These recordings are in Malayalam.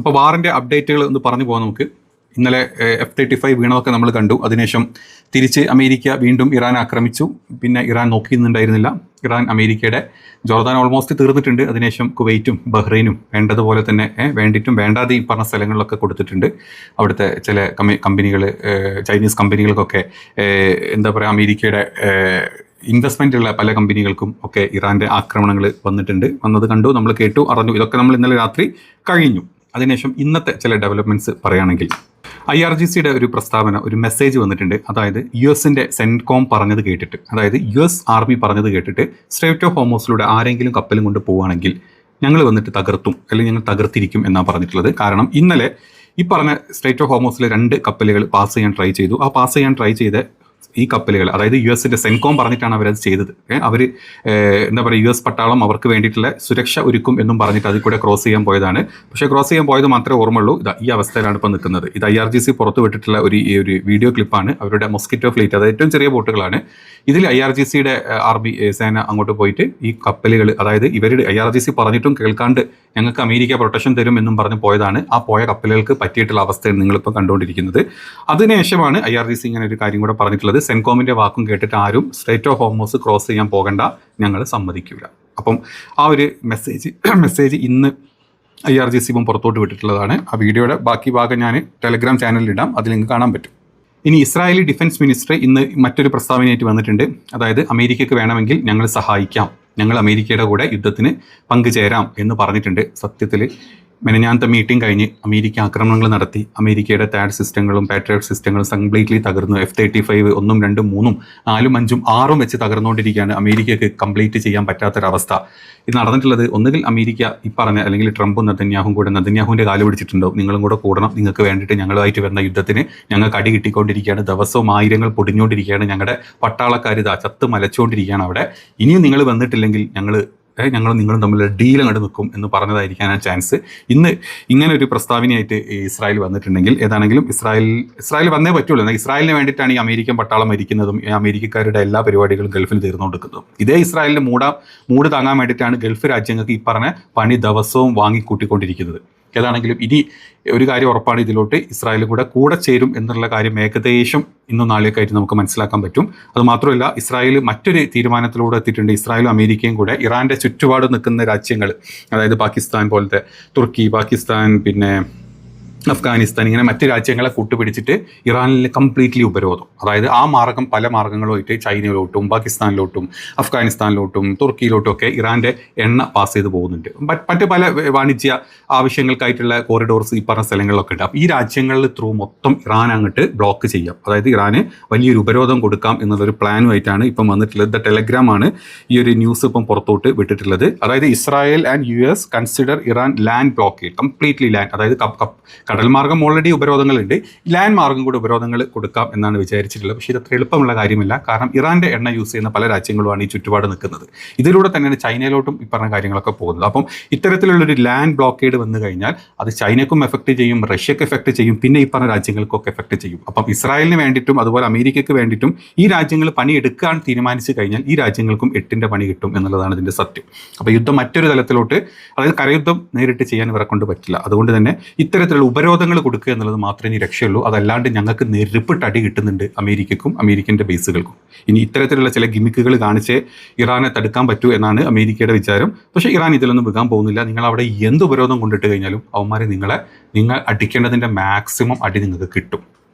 അപ്പോൾ വാറിൻ്റെ അപ്ഡേറ്റുകൾ ഒന്ന് പറഞ്ഞു പോകാം നമുക്ക്. ഇന്നലെ F-35 വീണതൊക്കെ നമ്മൾ കണ്ടു. അതിനുശേഷം തിരിച്ച് അമേരിക്ക വീണ്ടും ഇറാൻ ആക്രമിച്ചു. പിന്നെ ഇറാൻ നോക്കിയിരുന്നുണ്ടായിരുന്നില്ല. ഇറാൻ അമേരിക്കയുടെ ജോർദാൻ ഓൾമോസ്റ്റ് തീർന്നിട്ടുണ്ട്. അതിനുശേഷം കുവൈറ്റും ബഹ്റൈനും വേണ്ടതുപോലെ തന്നെ വേണ്ടിയിട്ടും വേണ്ടാതെയും പറഞ്ഞ സ്ഥലങ്ങളിലൊക്കെ കൊടുത്തിട്ടുണ്ട്. അവിടുത്തെ ചില കമ്പനികൾ, ചൈനീസ് കമ്പനികൾക്കൊക്കെ എന്താ പറയുക, അമേരിക്കയുടെ ഇൻവെസ്റ്റ്മെൻറ്റുള്ള പല കമ്പനികൾക്കും ഒക്കെ ഇറാൻ്റെ ആക്രമണങ്ങൾ വന്നത് കണ്ടു, നമ്മൾ കേട്ടു, അറിഞ്ഞു. ഇതൊക്കെ നമ്മൾ ഇന്നലെ രാത്രി കഴിഞ്ഞു. അതിനുശേഷം ഇന്നത്തെ ചില ഡെവലപ്മെൻറ്റ്സ് പറയുകയാണെങ്കിൽ IRGCയുടെ ഒരു പ്രസ്താവന, ഒരു മെസ്സേജ് വന്നിട്ടുണ്ട്. അതായത് US-ൻ്റെ സെൻകോം പറഞ്ഞത് കേട്ടിട്ട്, അതായത് US ആർമി പറഞ്ഞത് കേട്ടിട്ട് സ്ട്രൈറ്റ് ഓഫ് ഹോർമൂസിലൂടെ ആരെങ്കിലും കപ്പലും കൊണ്ട് പോവുകയാണെങ്കിൽ ഞങ്ങൾ വന്നിട്ട് തകർത്തും അല്ലെങ്കിൽ ഞങ്ങൾ തകർത്തിരിക്കും എന്നാണ് പറഞ്ഞിട്ടുള്ളത്. കാരണം ഇന്നലെ ഈ പറഞ്ഞ സ്ട്രൈറ്റ് ഓഫ് ഹോർമൂസിലെ 2 കപ്പലുകൾ പാസ് ചെയ്യാൻ ട്രൈ ചെയ്തു. ആ പാസ് ചെയ്യാൻ ട്രൈ ചെയ്ത ഈ കപ്പലുകൾ, അതായത് US-ൻ്റെ സെൻകോം പറഞ്ഞിട്ടാണ് അവരത് ചെയ്തത്. അവർ എന്താ പറയുക, US പട്ടാളം അവർക്ക് വേണ്ടിയിട്ടുള്ള സുരക്ഷ ഒരുക്കും എന്നും പറഞ്ഞിട്ട് അതിൽ കൂടെ ക്രോസ് ചെയ്യാൻ പോയതാണ്. പക്ഷേ ക്രോസ് ചെയ്യാൻ പോയത് മാത്രമേ ഓർമ്മയുള്ളൂ. ഈ അവസ്ഥയിലാണ് ഇപ്പോൾ നിൽക്കുന്നത്. ഇത് IRGC പുറത്തു വിട്ടിട്ടുള്ള ഒരു വീഡിയോ ക്ലിപ്പാണ്. അവരുടെ മൊസ്കിറ്റോ ഫ്ലീറ്റ്, അത് ഏറ്റവും ചെറിയ ബോട്ടുകളാണ്. ഇതിൽ IRGCയുടെ ആർമി സേന അങ്ങോട്ട് പോയിട്ട് ഈ കപ്പലുകൾ, അതായത് ഇവരുടെ IRGC പറഞ്ഞിട്ടും കേൾക്കാണ്ട് ഞങ്ങൾക്ക് അമേരിക്ക പ്രൊട്ടക്ഷൻ തരും എന്നും പറഞ്ഞ് പോയതാണ്. ആ പോയ കപ്പലുകൾക്ക് പറ്റിയിട്ടുള്ള അവസ്ഥയാണ് നിങ്ങളിപ്പോൾ കണ്ടുകൊണ്ടിരിക്കുന്നത്. അതിനുശേഷമാണ് IRGC ഇങ്ങനെ ഒരു കാര്യം കൂടെ പറഞ്ഞിട്ടുള്ളത്. സെൻകോമിൻ്റെ വാക്കും കേട്ടിട്ട് ആരും സ്ട്രൈറ്റ് ഓഫ് ഹോർമൂസ് ക്രോസ് ചെയ്യാൻ പോകണ്ട, ഞങ്ങൾ സമ്മതിക്കില്ല. അപ്പം ആ ഒരു മെസ്സേജ് ഇന്ന് IRGC ഇപ്പം പുറത്തോട്ട് വിട്ടിട്ടുള്ളതാണ്. ആ വീഡിയോയുടെ ബാക്കി ഭാഗം ഞാൻ ടെലഗ്രാം ചാനലിൽ ഇടാം, അതിൽ നിങ്ങൾക്ക് കാണാൻ പറ്റും. ഇനി ഇസ്രായേലി ഡിഫൻസ് മിനിസ്റ്റർ ഇന്ന് മറ്റൊരു പ്രസ്താവനയായിട്ട് വന്നിട്ടുണ്ട്. അതായത് അമേരിക്കയ്ക്ക് വേണമെങ്കിൽ ഞങ്ങൾ സഹായിക്കാം, ഞങ്ങൾ അമേരിക്കയുടെ കൂടെ യുദ്ധത്തിന് പങ്കുചേരാം എന്ന് പറഞ്ഞിട്ടുണ്ട്. സത്യത്തിൽ മെനഞ്ഞാന്നത്തെ മീറ്റിംഗ് കഴിഞ്ഞ് അമേരിക്ക ആക്രമണങ്ങൾ നടത്തി. അമേരിക്കയുടെ താഡ് സിസ്റ്റങ്ങളും പാട്രിയോട്ട് സിസ്റ്റങ്ങളും കംപ്ലീറ്റ്ലി തകർന്നു. F-35 1, 2, 3, 4, 5, 6 വെച്ച് തകർന്നുകൊണ്ടിരിക്കുകയാണ്. അമേരിക്കയ്ക്ക് കംപ്ലീറ്റ് ചെയ്യാൻ പറ്റാത്തൊരവസ്ഥ ഇത് നടന്നിട്ടുള്ളത്. ഒന്നുകിൽ അമേരിക്ക ഈ പറഞ്ഞ, അല്ലെങ്കിൽ ട്രംപും നെതന്യാഹും കൂടെ, നെതന്യാഹുവിൻ്റെ കാല് പിടിച്ചിട്ടുണ്ടോ, നിങ്ങളും കൂടെ കൂടണം, നിങ്ങൾക്ക് വേണ്ടിയിട്ട് ഞങ്ങളുമായിട്ട് വരുന്ന യുദ്ധത്തിന് ഞങ്ങൾക്ക് അടി കിട്ടിക്കൊണ്ടിരിക്കുകയാണ്, ദിവസവും ആയിരങ്ങൾ പൊടിഞ്ഞുകൊണ്ടിരിക്കുകയാണ്, ഞങ്ങളുടെ പട്ടാളക്കാർ ഇതാ ചത്ത് മലച്ചുകൊണ്ടിരിക്കുകയാണ് അവിടെ, ഇനിയും നിങ്ങൾ വന്നിട്ടില്ലെങ്കിൽ ഞങ്ങളും നിങ്ങളും തമ്മിൽ ഡീൽ അങ്ങോട്ട് നിൽക്കും എന്ന് പറഞ്ഞതായിരിക്കാനാണ് ചാൻസ്. ഇന്ന് ഇങ്ങനെ ഒരു പ്രസ്താവനയായിട്ട് ഇസ്രായേൽ വന്നിട്ടുണ്ടെങ്കിൽ, ഏതാണെങ്കിലും ഇസ്രായേൽ വന്നേ പറ്റുള്ളൂ. എന്നാൽ ഇസ്രായേലിന് വേണ്ടിയിട്ടാണ് ഈ അമേരിക്കൻ പട്ടാളം മരിക്കുന്നതും അമേരിക്കക്കാരുടെ എല്ലാ പരിപാടികളും ഗൾഫിൽ തീർന്നുകൊടുക്കുന്നതും. ഇതേ ഇസ്രായേലിൻ്റെ മൂട് താങ്ങാൻ വേണ്ടിയിട്ടാണ് ഗൾഫ് രാജ്യങ്ങൾക്ക് ഈ പറഞ്ഞ പണി ദിവസവും വാങ്ങിക്കൂട്ടിക്കൊണ്ടിരിക്കുന്നത്. ഏതാണെങ്കിലും ഇനി ഒരു കാര്യം ഉറപ്പാണ്, ഇതിലോട്ട് ഇസ്രായേലും കൂടെ ചേരും എന്നുള്ള കാര്യം ഏകദേശം ഇന്നും നാളെയൊക്കെ ആയിട്ട് നമുക്ക് മനസ്സിലാക്കാൻ പറ്റും. അതുമാത്രമല്ല, ഇസ്രായേൽ മറ്റൊരു തീരുമാനത്തിലൂടെ എത്തിയിട്ടുണ്ട്. ഇസ്രായേലും അമേരിക്കയും കൂടെ ഇറാൻ്റെ ചുറ്റുപാട് നിൽക്കുന്ന രാജ്യങ്ങൾ, അതായത് പാകിസ്ഥാൻ പോലത്തെ, തുർക്കി, പാകിസ്ഥാൻ, പിന്നെ അഫ്ഗാനിസ്ഥാൻ, ഇങ്ങനെ മറ്റ് രാജ്യങ്ങളെ കൂട്ടുപിടിച്ചിട്ട് ഇറാനിൽ കംപ്ലീറ്റ്ലി ഉപരോധം. അതായത് ആ മാർഗം പല മാർഗങ്ങളുമായിട്ട് ചൈനയിലോട്ടും പാകിസ്ഥാനിലോട്ടും അഫ്ഗാനിസ്ഥാനിലോട്ടും തുർക്കിയിലോട്ടും ഒക്കെ ഇറാൻ്റെ എണ്ണ പാസ് ചെയ്ത് പോകുന്നുണ്ട്. മറ്റ് പല വാണിജ്യ ആവശ്യങ്ങൾക്കായിട്ടുള്ള കോറിഡോർസ് ഈ പറഞ്ഞ സ്ഥലങ്ങളിലൊക്കെ ഉണ്ട്. അപ്പോൾ ഈ രാജ്യങ്ങളിൽ ത്രൂ മൊത്തം ഇറാൻ അങ്ങോട്ട് ബ്ലോക്ക് ചെയ്യാം, അതായത് ഇറാന് വലിയൊരു ഉപരോധം കൊടുക്കാം എന്നുള്ളൊരു പ്ലാനുമായിട്ടാണ് ഇപ്പം വന്നിട്ടുള്ളത്. ദ ടെലഗ്രാമാണ് ഈ ഒരു ന്യൂസ് ഇപ്പം പുറത്തോട്ട് വിട്ടിട്ടുള്ളത്. അതായത് Israel and US consider Iran land blockade, completely land, അതായത് കടൽ മാർഗം ഓൾറെഡി ഉപരോധങ്ങളുണ്ട്, ലാൻഡ് മാർഗം കൂടി ഉപരോധങ്ങൾ കൊടുക്കാം എന്നാണ് വിചാരിച്ചിട്ടുള്ളത്. പക്ഷേ ഇത് അത്ര എളുപ്പമുള്ള കാര്യമില്ല. കാരണം ഇറാൻ്റെ എണ്ണ യൂസ് ചെയ്യുന്ന പല രാജ്യങ്ങളുമാണ് ഈ ചുറ്റുപാട് നിൽക്കുന്നത്. ഇതിലൂടെ തന്നെയാണ് ചൈനയിലോട്ടും ഈ പറഞ്ഞ കാര്യങ്ങളൊക്കെ പോകുന്നത്. അപ്പം ഇത്തരത്തിലുള്ളൊരു ലാൻഡ് ബ്ലോക്കേഡ് വന്നു കഴിഞ്ഞാൽ അത് ചൈനയ്ക്കും എഫക്റ്റ് ചെയ്യും, റഷ്യക്ക് എഫക്റ്റ് ചെയ്യും, പിന്നെ ഈ പറഞ്ഞ രാജ്യങ്ങൾക്കൊക്കെ എഫക്റ്റ് ചെയ്യും. അപ്പം ഇസ്രായേലിന് വേണ്ടിയിട്ടും അതുപോലെ അമേരിക്കയ്ക്ക് വേണ്ടിയിട്ടും ഈ രാജ്യങ്ങൾ പണിയെടുക്കാൻ തീരുമാനിച്ചു കഴിഞ്ഞാൽ ഈ രാജ്യങ്ങൾക്കും 8ന്റെ പണി കിട്ടും എന്നുള്ളതാണ് ഇതിൻ്റെ സത്യം. അപ്പോൾ യുദ്ധം മറ്റൊരു തലത്തിലോട്ട്, അതായത് കരയുദ്ധം നേരിട്ട് ചെയ്യാൻ ഇവരെ കൊണ്ട് പറ്റില്ല. അതുകൊണ്ട് തന്നെ ഇത്തരത്തിലുള്ള ഉപരോധങ്ങൾ കൊടുക്കുക എന്നുള്ളത് മാത്രമേ ഇനി രക്ഷയുള്ളൂ. അതല്ലാണ്ട് ഞങ്ങൾക്ക് നെരുപ്പിട്ട് അടി കിട്ടുന്നുണ്ട് അമേരിക്കക്കും അമേരിക്കൻ്റെ ബേസുകൾക്കും. ഇനി ഇത്തരത്തിലുള്ള ചില ഗിമിക്കുകൾ കാണിച്ച് ഇറാനെ തടുക്കാൻ പറ്റൂ എന്നാണ് അമേരിക്കയുടെ വിചാരം. പക്ഷേ ഇറാൻ ഇതിലൊന്നും വിൽക്കാൻ പോകുന്നില്ല. നിങ്ങൾ അവിടെ എന്ത് ഉപരോധം കൊണ്ടിട്ട് കഴിഞ്ഞാലും അവന്മാരെ നിങ്ങൾ അടിക്കേണ്ടതിൻ്റെ മാക്സിമം അടി നിങ്ങൾക്ക് കിട്ടും.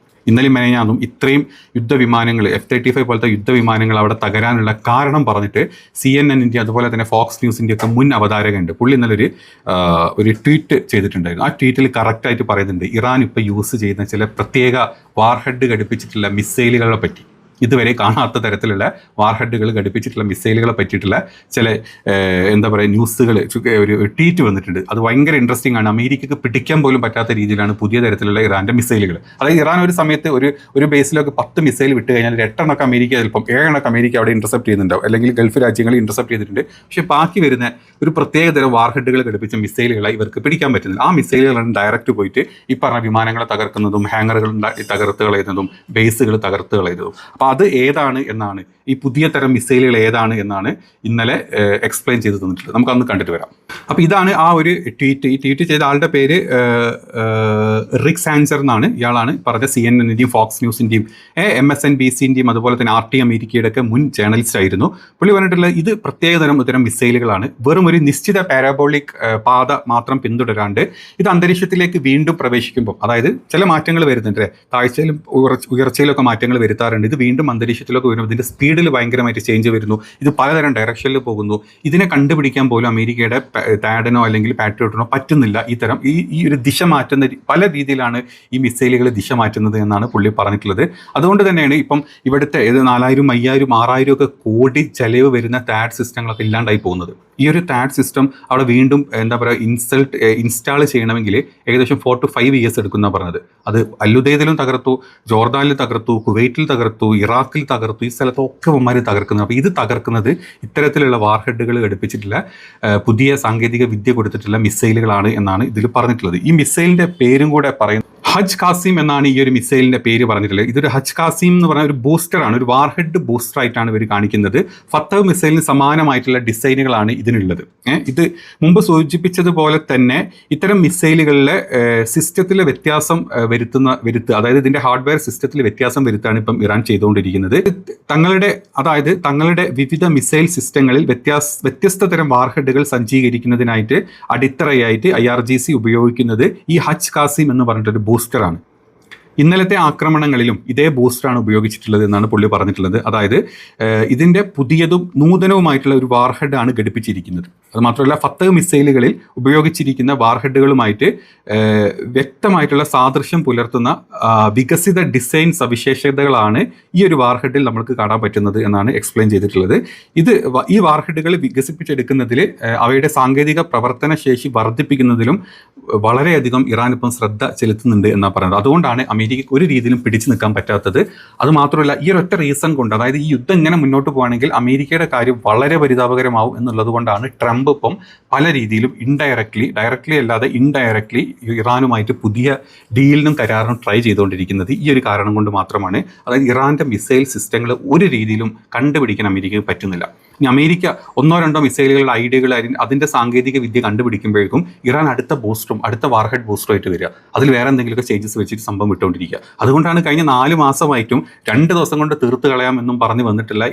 ഇന്നലെ മെനഞ്ഞാന്നും ഇത്രയും യുദ്ധവിമാനങ്ങൾ, F-35 പോലത്തെ യുദ്ധവിമാനങ്ങൾ അവിടെ തകരാനുള്ള കാരണം പറഞ്ഞിട്ട് CNN-ൻ്റെ അതുപോലെ തന്നെ ഫോക്സ് ന്യൂസിൻ്റെ ഒക്കെ മുൻ അവതാരകയുണ്ട്. പുള്ളി ഇന്നലെ ഒരു ട്വീറ്റ് ചെയ്തിട്ടുണ്ടായിരുന്നു. ആ ട്വീറ്റിൽ കറക്റ്റായിട്ട് പറയുന്നുണ്ട് ഇറാൻ ഇപ്പോൾ യൂസ് ചെയ്യുന്ന ചില പ്രത്യേക വാർഹെഡ് ഘടിപ്പിച്ചിട്ടുള്ള മിസൈലുകളെ പറ്റി. ഇതുവരെ കാണാത്ത തരത്തിലുള്ള വാർഹെഡുകൾ ഘടിപ്പിച്ചിട്ടുള്ള മിസൈലുകളെ പറ്റിയിട്ടുള്ള ചില എന്താ പറയുക ന്യൂസുകൾ, ഒരു ട്വീറ്റ് വന്നിട്ടുണ്ട്. അത് ഭയങ്കര ഇൻട്രസ്റ്റിംഗ് ആണ്. അമേരിക്കക്ക് പിടിക്കാൻ പോലും പറ്റാത്ത രീതിയിലാണ് പുതിയ തരത്തിലുള്ള ഇറാൻ്റെ മിസൈലുകൾ. അതായത് ഇറാൻ ഒരു സമയത്ത് ഒരു ബേസിലൊക്കെ 10 മിസൈൽ വിട്ട് കഴിഞ്ഞാൽ 8 അമേരിക്ക, ചിലപ്പം 7 അമേരിക്ക അവിടെ ഇന്റർസെപ്റ്റ് ചെയ്യുന്നുണ്ടാവും, അല്ലെങ്കിൽ ഗൾഫ് രാജ്യങ്ങൾ ഇന്റർസെപ്റ്റ് ചെയ്തിട്ടുണ്ട്. പക്ഷേ ബാക്കി വരുന്ന ഒരു പ്രത്യേക തരം വാർഹെഡുകൾ ഘടിപ്പിച്ച മിസൈലുകളെ ഇവർക്ക് പിടിക്കാൻ പറ്റുന്നില്ല. ആ മിസൈലുകളാണ് ഡയറക്റ്റ് പോയിട്ട് ഈ പറഞ്ഞ വിമാനങ്ങളെ തകർക്കുന്നതും ഹാങ്ങറുകൾ തകർത്ത് കളയുന്നതും ബേസുകൾ തകർത്ത് കളയുന്നതും. അപ്പോൾ അത് ഏതാണ് എന്നാണ്, ഈ പുതിയ തരം മിസൈലുകൾ ഏതാണ് എന്നാണ് ഇന്നലെ എക്സ്പ്ലെയിൻ ചെയ്ത് തന്നിട്ടുള്ളത്. നമുക്കന്ന് കണ്ടിട്ട് വരാം. അപ്പോൾ ഇതാണ് ആ ഒരു ട്വീറ്റ്. ഈ ട്വീറ്റ് ചെയ്ത ആളുടെ പേര് റിക് സാൻസർ എന്നാണ്. ഇയാളാണ് പറഞ്ഞ CNN-ൻ്റെയും ഫോക്സ് ന്യൂസിൻ്റെയും MSNBC-ൻ്റെയും അതുപോലെ തന്നെ RT അമേരിക്കയുടെ ഒക്കെ മുൻ ജേർണലിസ്റ്റ് ആയിരുന്നു. പുള്ളി പറഞ്ഞിട്ടുള്ള ഇത് പ്രത്യേകതരം ഇത്തരം മിസൈലുകളാണ്, വെറും ഒരു നിശ്ചിത പാരാബോളിക് പാത മാത്രം പിന്തുടരാണ്ട് ഇത് അന്തരീക്ഷത്തിലേക്ക് വീണ്ടും പ്രവേശിക്കുമ്പോൾ, അതായത് ചില മാറ്റങ്ങൾ വരുന്നുണ്ട്, താഴ്ചയിലും ഉയർച്ചയിലൊക്കെ മാറ്റങ്ങൾ വരുത്താറുണ്ട്. ഇത് വീണ്ടും അന്തരീക്ഷത്തിലൊക്കെ വരുമ്പോൾ ഇതിൻ്റെ സ്പീഡിൽ ഭയങ്കരമായിട്ട് ചേഞ്ച് വരുന്നു, ഇത് പലതരം ഡയറക്ഷനിൽ പോകുന്നു. ഇതിനെ കണ്ടുപിടിക്കാൻ പോലും അമേരിക്കയുടെ താഡനോ അല്ലെങ്കിൽ പാട്രിയോട്ടിനോ പറ്റുന്നില്ല. ഇത്തരം ഈ ഒരു ദിശ മാറ്റുന്ന പല രീതിയിലാണ് ഈ മിസൈലുകൾ ദിശ മാറ്റുന്നത് എന്നാണ് പുള്ളി പറഞ്ഞിട്ടുള്ളത്. അതുകൊണ്ട് തന്നെയാണ് ഇപ്പം ഇവിടുത്തെ 4000, 5000, 6000 ഒക്കെ കോടി ചെലവ് വരുന്ന താഡ് സിസ്റ്റങ്ങളൊക്കെ ഇല്ലാണ്ടായി പോകുന്നത്. ഈ ഒരു താഡ് സിസ്റ്റം അവിടെ വീണ്ടും എന്താ പറയുക ഇൻസ്റ്റാൾ ചെയ്യണമെങ്കിൽ ഏകദേശം 4 to 5 years എടുക്കുന്ന പറഞ്ഞത്. അത് അല്ലുദൈദിലും തകർത്തു, ജോർദാനിൽ തകർത്തു, കുവൈറ്റിൽ തകർത്തു, ഇറാഖിൽ തകർത്തു, ഈ സ്ഥലത്തൊക്കെ ഒമാര് തകർക്കുന്നത്. അപ്പോൾ ഇത് തകർക്കുന്നത് ഇത്തരത്തിലുള്ള വാർഹെഡുകൾ ഘടിപ്പിച്ചിട്ടുള്ള പുതിയ സാങ്കേതിക വിദ്യ കൊടുത്തിട്ടുള്ള മിസൈലുകളാണ് എന്നാണ് ഇതിൽ പറഞ്ഞിട്ടുള്ളത്. ഈ മിസൈലിൻ്റെ പേരും കൂടെ പറയുന്നത് ഹജ് കാസിം എന്നാണ്. ഈ ഒരു മിസൈലിൻ്റെ പേര് പറഞ്ഞിട്ടുള്ളത്. ഇതൊരു ഹജ് കാസിം എന്ന് പറഞ്ഞ ഒരു ബൂസ്റ്ററാണ്, ഒരു വാർഹെഡ് ബൂസ്റ്റർ ആയിട്ടാണ് ഇവർ കാണിക്കുന്നത്. ഫത്തഹ് മിസൈലിന് സമാനമായിട്ടുള്ള ഡിസൈനുകളാണ് ഇതിനുള്ളത്. ഇത് മുമ്പ് സൂചിപ്പിച്ചതുപോലെ തന്നെ ഇത്തരം മിസൈലുകളിലെ സിസ്റ്റത്തിലെ വ്യത്യാസം വരുത്തുക, അതായത് ഇതിൻ്റെ ഹാർഡ്വെയർ സിസ്റ്റത്തിൽ വ്യത്യാസം വരുത്താണ് ഇപ്പം ഇറാൻ ചെയ്തുകൊണ്ടിരിക്കുന്നത്. തങ്ങളുടെ വിവിധ മിസൈൽ സിസ്റ്റങ്ങളിൽ വ്യത്യസ്ത തരം വാർഹെഡുകൾ സജ്ജീകരിക്കുന്നതിനായിട്ട് അടിത്തറയായിട്ട് IRGC ഉപയോഗിക്കുന്നത് ഈ ഹജ് കാസിം എന്ന് പറഞ്ഞിട്ടൊരു ബൂസ്റ്ററാണ്. ഇന്നലത്തെ ആക്രമണങ്ങളിലും ഇതേ ബൂസ്റ്ററാണ് ഉപയോഗിച്ചിട്ടുള്ളത് എന്നാണ് പുള്ളി പറഞ്ഞിട്ടുള്ളത്. അതായത് ഇതിൻ്റെ പുതിയതും നൂതനവുമായിട്ടുള്ള ഒരു വാർഹെഡ് ആണ് ഘടിപ്പിച്ചിരിക്കുന്നത്. അതുമാത്രമല്ല ഫത്തഹ് മിസൈലുകളിൽ ഉപയോഗിച്ചിരിക്കുന്ന വാർഹെഡുകളുമായിട്ട് വ്യക്തമായിട്ടുള്ള സാദൃശ്യം പുലർത്തുന്ന വികസിത ഡിസൈൻ സവിശേഷതകളാണ് ഈ ഒരു വാർഹെഡിൽ നമുക്ക് കാണാൻ പറ്റുന്നത് എന്നാണ് എക്സ്പ്ലെയിൻ ചെയ്തിട്ടുള്ളത്. ഈ വാർഹെഡുകൾ വികസിപ്പിച്ചെടുക്കുന്നതിൽ അവയുടെ സാങ്കേതിക പ്രവർത്തന ശേഷി വർദ്ധിപ്പിക്കുന്നതിലും വളരെയധികം ഇറാൻ ഇപ്പം ശ്രദ്ധ ചെലുത്തുന്നുണ്ട് എന്നാണ് പറയുന്നത്. അതുകൊണ്ടാണ് അമേരിക്കയ്ക്ക് ഒരു രീതിയിലും പിടിച്ചു നിൽക്കാൻ പറ്റാത്തത്. അതുമാത്രമല്ല ഈ ഒരൊറ്റ റീസൺ കൊണ്ട്, അതായത് ഈ യുദ്ധം ഇങ്ങനെ മുന്നോട്ട് പോകുകയാണെങ്കിൽ അമേരിക്കയുടെ കാര്യം വളരെ പരിതാപകരമാവും എന്നുള്ളത് കൊണ്ടാണ് ട്രംപ് ഇപ്പം പല രീതിയിലും ഡയറക്ട്ലി അല്ലാതെ ഇൻഡയറക്ട്ലി ഇറാനുമായിട്ട് പുതിയ ഡീലിനും കരാറിനും ട്രൈ ചെയ്തുകൊണ്ടിരിക്കുന്നത്. ഈ ഒരു കാരണം കൊണ്ട് മാത്രമാണ്. അതായത് ഇറാൻ്റെ മിസൈൽ സിസ്റ്റങ്ങൾ ഒരു രീതിയിലും കണ്ടുപിടിക്കാൻ അമേരിക്കയ്ക്ക് പറ്റുന്നില്ല. ഇനി അമേരിക്ക 1-2 മിസൈലുകളുടെ ഐഡിയകൾ അതിൻ്റെ സാങ്കേതിക വിദ്യ കണ്ടുപിടിക്കുമ്പോഴേക്കും ഇറാൻ അടുത്ത വാർഹെഡ് ബൂസ്റ്ററുമായിട്ട് വരിക, അതിൽ വേറെ എന്തെങ്കിലുമൊക്കെ ചേഞ്ചസ് വെച്ചിട്ട് സംഭവം വിട്ടുകൊണ്ടിരിക്കുക. അതുകൊണ്ടാണ് കഴിഞ്ഞ 4 മാസമായിട്ടും 2 ദിവസം കൊണ്ട് തീർത്ത് കളയാമെന്നും പറഞ്ഞു വന്നിട്ടുള്ള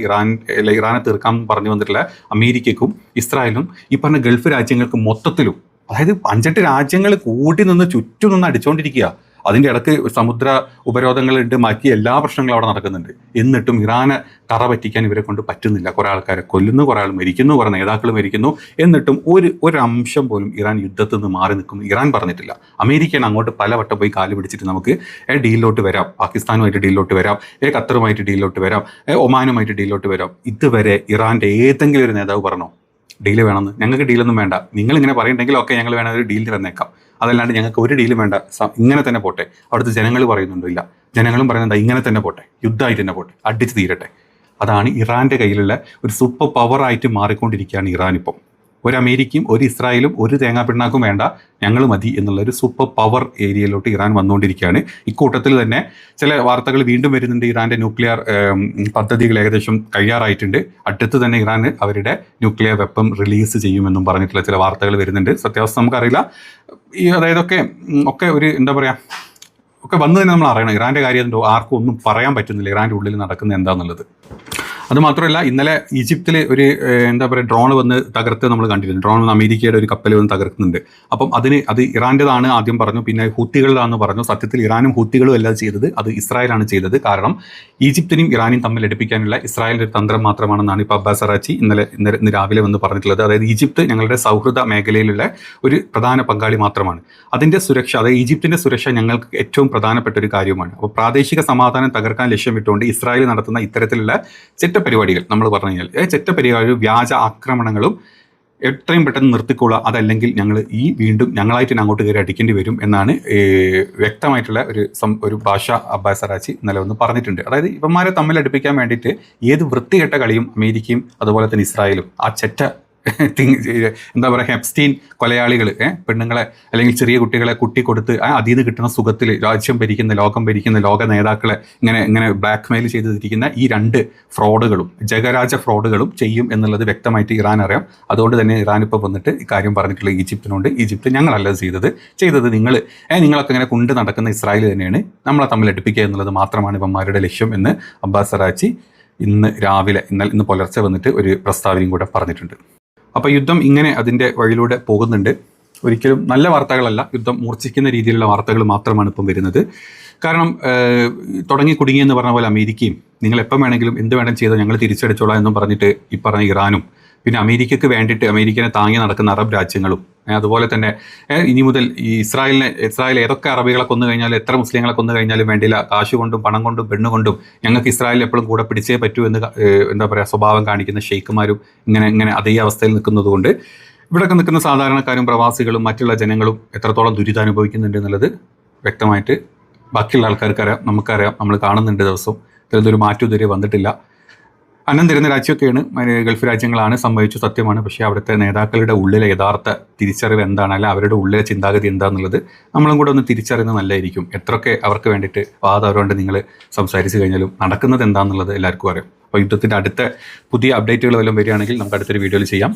ഇറാനെ തീർക്കാൻ പറഞ്ഞു വന്നിട്ടുള്ള അമേരിക്കയ്ക്കും ഇസ്രായേലും ഈ പറഞ്ഞ ഗൾഫ് രാജ്യങ്ങൾക്ക് മൊത്തത്തിലും, അതായത് 5-8 രാജ്യങ്ങൾ കൂടി നിന്ന് ചുറ്റും നിന്ന് അടിച്ചുകൊണ്ടിരിക്കുക. അതിൻ്റെ ഇടയ്ക്ക് സമുദ്ര ഉപരോധങ്ങളുണ്ട്, ബാക്കി എല്ലാ പ്രശ്നങ്ങളും അവിടെ നടക്കുന്നുണ്ട്. എന്നിട്ടും ഇറാനെ തറ പറ്റിക്കാൻ ഇവരെ കൊണ്ട് പറ്റുന്നില്ല. കുറേ ആൾക്കാരെ കൊല്ലുന്നു, കുറേ ആൾ മരിക്കുന്നു, കുറേ നേതാക്കൾ മരിക്കുന്നു. എന്നിട്ടും ഒരു അംശം പോലും ഇറാൻ യുദ്ധത്തിൽ നിന്ന് മാറി നിൽക്കുന്നു ഇറാൻ പറഞ്ഞിട്ടില്ല. അമേരിക്കയാണ് അങ്ങോട്ട് പലവട്ടം പോയി കാല് പിടിച്ചിട്ട് നമുക്ക് ഡീലിലോട്ട് വരാം, പാകിസ്ഥാനുമായിട്ട് ഡീലിലോട്ട് വരാം, ഖത്തറുമായിട്ട് ഡീലിലോട്ട് വരാം, ഒമാനുമായിട്ട് ഡീലിലോട്ട് വരാം. ഇതുവരെ ഇറാൻ്റെ ഏതെങ്കിലും ഒരു നേതാവ് പറഞ്ഞോ ഡീല് വേണമെന്ന്? ഞങ്ങൾക്ക് ഡീലൊന്നും വേണ്ട, നിങ്ങളിങ്ങനെ പറയുന്നുണ്ടെങ്കിൽ ഒക്കെ ഞങ്ങൾ വേണമെങ്കിൽ ഒരു ഡീലിൽ വന്നേക്കാം, അതല്ലാണ്ട് ഞങ്ങൾക്ക് ഒരു ഡീലും വേണ്ട, ഇങ്ങനെ തന്നെ പോട്ടെ. അവിടുത്തെ ജനങ്ങൾ പറയുന്നുണ്ടോ? ഇല്ല, ജനങ്ങളും പറയുന്നുണ്ട് ഇങ്ങനെ തന്നെ പോട്ടെ, യുദ്ധമായിട്ട് തന്നെ പോട്ടെ, അടിച്ച് തീരട്ടെ. അതാണ് ഇറാൻ്റെ കയ്യിലുള്ള ഒരു സൂപ്പർ പവറായിട്ട് മാറിക്കൊണ്ടിരിക്കുകയാണ് ഇറാൻ ഇപ്പം. ഒരു അമേരിക്കയും ഒരു ഇസ്രായേലും ഒരു തേങ്ങാപ്പിണ്ണാക്കും വേണ്ട, ഞങ്ങൾ മതി എന്നുള്ളൊരു സൂപ്പർ പവർ ഏരിയയിലോട്ട് ഇറാൻ വന്നുകൊണ്ടിരിക്കുകയാണ്. ഇക്കൂട്ടത്തിൽ തന്നെ ചില വാർത്തകൾ വീണ്ടും വരുന്നുണ്ട്. ഇറാൻ്റെ ന്യൂക്ലിയർ പദ്ധതികൾ ഏകദേശം കഴിയാറായിട്ടുണ്ട്. അടുത്ത് തന്നെ ഇറാൻ അവരുടെ ന്യൂക്ലിയർ വെപ്പൺ റിലീസ് ചെയ്യുമെന്നും പറഞ്ഞിട്ടുള്ള ചില വാർത്തകൾ വരുന്നുണ്ട്. സത്യാവസ്ഥ നമുക്കറിയില്ല. അതായത് ഒക്കെ ഒരു എന്താ പറയുക, ഒക്കെ വന്നു തന്നെ നമ്മൾ അറിയണം. ഇറാൻ്റെ കാര്യം ആർക്കും ഒന്നും പറയാൻ പറ്റുന്നില്ല ഇറാൻ്റെ ഉള്ളിൽ നടക്കുന്നത് എന്താണെന്നുള്ളത്. അതുമാത്രമല്ല ഇന്നലെ ഈജിപ്തിൽ ഒരു എന്താ പറയുക ഡ്രോൺ വന്ന് തകർത്ത് നമ്മൾ കണ്ടിരുന്നു. ഡ്രോൺ വന്ന് അമേരിക്കയുടെ ഒരു കപ്പൽ വന്ന് തകർക്കുന്നുണ്ട്. അപ്പം അത് ഇറാൻ്റെതാണ് ആദ്യം പറഞ്ഞു, പിന്നെ ഹൂത്തികളുടെയാണെന്ന് പറഞ്ഞു. സത്യത്തിൽ ഇറാനും ഹൂത്തികളും എല്ലാം ചെയ്തത് അത് ഇസ്രായേലാണ് ചെയ്തത്. കാരണം ഈജിപ്തിനെയും ഇറാനെയും തമ്മിൽ അടുപ്പിക്കാനുള്ള ഇസ്രായേലിൻ്റെ ഒരു തന്ത്രം മാത്രമാണെന്നാണ് ഇപ്പോൾ അബ്ബാസ് അറാച്ചി ഇന്ന് രാവിലെ വന്ന് പറഞ്ഞിട്ടുള്ളത്. അതായത് ഈജിപ്ത് ഞങ്ങളുടെ സൗഹൃദ മേഖലയിലുള്ള ഒരു പ്രധാന പങ്കാളി മാത്രമാണ്. അതിൻ്റെ സുരക്ഷ, അതായത് ഈജിപ്തിൻ്റെ സുരക്ഷ ഞങ്ങൾക്ക് ഏറ്റവും പ്രധാനപ്പെട്ട ഒരു കാര്യമാണ്. അപ്പോൾ പ്രാദേശിക സമാധാനം തകർക്കാൻ ലക്ഷ്യമിട്ടുകൊണ്ട് ഇസ്രായേൽ നടത്തുന്ന ഇത്തരത്തിലുള്ള പരിപാടികൾ, നമ്മൾ പറഞ്ഞു കഴിഞ്ഞാൽ പരിപാടികൾ, വ്യാജ ആക്രമണങ്ങളും എത്രയും പെട്ടെന്ന് നിർത്തിക്കൊള്ളുക, അതല്ലെങ്കിൽ ഞങ്ങൾ വീണ്ടും ഞങ്ങളായിട്ട് അങ്ങോട്ട് കയറി അടിക്കേണ്ടി വരും എന്നാണ് വ്യക്തമായിട്ടുള്ള ഒരു ഭാഷ അബ്ബാസ് അറാച്ചി ഇന്നലെ ഒന്ന് പറഞ്ഞിട്ടുണ്ട്. അതായത് ഇവന്മാരെ തമ്മിൽ അടുപ്പിക്കാൻ വേണ്ടിയിട്ട് ഏത് വൃത്തികെട്ട കളിയും അമേരിക്കയും അതുപോലെ തന്നെ ഇസ്രായേലും ആ എന്താ പറയുക, ഹെപ്സ്റ്റീൻ കൊലയാളികൾ പെണ്ണുങ്ങളെ അല്ലെങ്കിൽ ചെറിയ കുട്ടികളെ കൊടുത്ത് അതിൽ നിന്ന് കിട്ടുന്ന സുഖത്തിൽ രാജ്യം ഭരിക്കുന്ന, ലോകം ഭരിക്കുന്ന ലോക നേതാക്കളെ ഇങ്ങനെ ബ്ലാക്ക് മെയിൽ ചെയ്തിരിക്കുന്ന ഈ 2 ഫ്രോഡുകളും, ജഗരാജ ഫ്രോഡുകളും ചെയ്യും എന്നുള്ളത് വ്യക്തമായിട്ട് ഇറാൻ അറിയാം. അതുകൊണ്ട് തന്നെ ഇറാൻ ഇപ്പോൾ വന്നിട്ട് ഇക്കാര്യം പറഞ്ഞിട്ടുള്ള ഈജിപ്തിനോട്, ഈജിപ്ത് ഞങ്ങളല്ല ചെയ്തത് നിങ്ങളൊക്കെ ഇങ്ങനെ കൊണ്ട് നടക്കുന്ന ഇസ്രായേൽ തന്നെയാണ്, നമ്മളെ തമ്മിൽ അടുപ്പിക്കുക എന്നുള്ളത് മാത്രമാണ് ഇവന്മാരുടെ ലക്ഷ്യം എന്ന് അബ്ബാസ് അറാച്ചി ഇന്ന് പുലർച്ചെ വന്നിട്ട് ഒരു പ്രസ്താവനയും കൂടെ പറഞ്ഞിട്ടുണ്ട്. അപ്പോൾ യുദ്ധം ഇങ്ങനെ അതിൻ്റെ വഴിയിലൂടെ പോകുന്നുണ്ട്. ഒരിക്കലും നല്ല വാർത്തകളല്ല, യുദ്ധം മൂർച്ഛിക്കുന്ന രീതിയിലുള്ള വാർത്തകൾ മാത്രമാണ് ഇപ്പം വരുന്നത്. കാരണം കുടുങ്ങിയെന്ന് പറഞ്ഞ പോലെ അമേരിക്കയും നിങ്ങൾ എപ്പം വേണമെങ്കിലും എന്ത് വേണം ചെയ്താൽ ഞങ്ങൾ തിരിച്ചടിച്ചോളാം എന്നും പറഞ്ഞിട്ട് ഈ പറഞ്ഞ ഇറാനും, പിന്നെ അമേരിക്കയ്ക്ക് വേണ്ടിയിട്ട് അമേരിക്കനെ താങ്ങി നടക്കുന്ന അറബ് രാജ്യങ്ങളും, അതുപോലെ തന്നെ ഇനി മുതൽ ഈ ഇസ്രായേൽ ഏതൊക്കെ അറബികളെ കൊന്നു കഴിഞ്ഞാലും, എത്ര മുസ്ലിങ്ങളെ കൊന്നു കഴിഞ്ഞാലും വേണ്ടില്ല, കാശ് കൊണ്ടും പണം കൊണ്ടും പെണ്ണുകൊണ്ടും ഞങ്ങൾക്ക് ഇസ്രായേലിൽ എപ്പോഴും കൂടെ പിടിച്ചേ പറ്റൂ എന്ന് എന്താ പറയുക സ്വഭാവം കാണിക്കുന്ന ഷെയ്ഖുമാരും ഇങ്ങനെ അതേ അവസ്ഥയിൽ നിൽക്കുന്നത് കൊണ്ട് ഇവിടെയൊക്കെ നിൽക്കുന്ന സാധാരണക്കാരും പ്രവാസികളും മറ്റുള്ള ജനങ്ങളും എത്രത്തോളം ദുരിതം അനുഭവിക്കുന്നുണ്ട് എന്നുള്ളത് വ്യക്തമായിട്ട് ബാക്കിയുള്ള ആൾക്കാർക്കറിയാം, നമുക്കറിയാം, നമ്മൾ കാണുന്നുണ്ട് ദിവസവും. ഇതിലൊരു മാറ്റം ഇതുവരെ വന്നിട്ടില്ല. അന്നം തരുന്ന രാജ്യമൊക്കെയാണ്, ഗൾഫ് രാജ്യങ്ങളാണ്, സംഭവിച്ചു, സത്യമാണ്. പക്ഷേ അവിടുത്തെ നേതാക്കളുടെ ഉള്ളിലെ യഥാർത്ഥ തിരിച്ചറിവ് എന്താണ്, അല്ല അവരുടെ ഉള്ളിലെ ചിന്താഗതി എന്താണെന്നുള്ളത് നമ്മളും കൂടെ ഒന്ന് തിരിച്ചറിയുന്നത് നല്ലതായിരിക്കും. എത്രയൊക്കെ അവർക്ക് വേണ്ടിയിട്ട് അവരോട് നിങ്ങൾ സംസാരിച്ച് കഴിഞ്ഞാലും നടക്കുന്നത് എന്താണെന്നുള്ളത് എല്ലാവർക്കും അറിയാം. അപ്പോൾ യുദ്ധത്തിൻ്റെ അടുത്ത പുതിയ അപ്ഡേറ്റുകൾ വല്ലതും വരികയാണെങ്കിൽ നമുക്ക് അടുത്തൊരു വീഡിയോയിൽ ചെയ്യാം.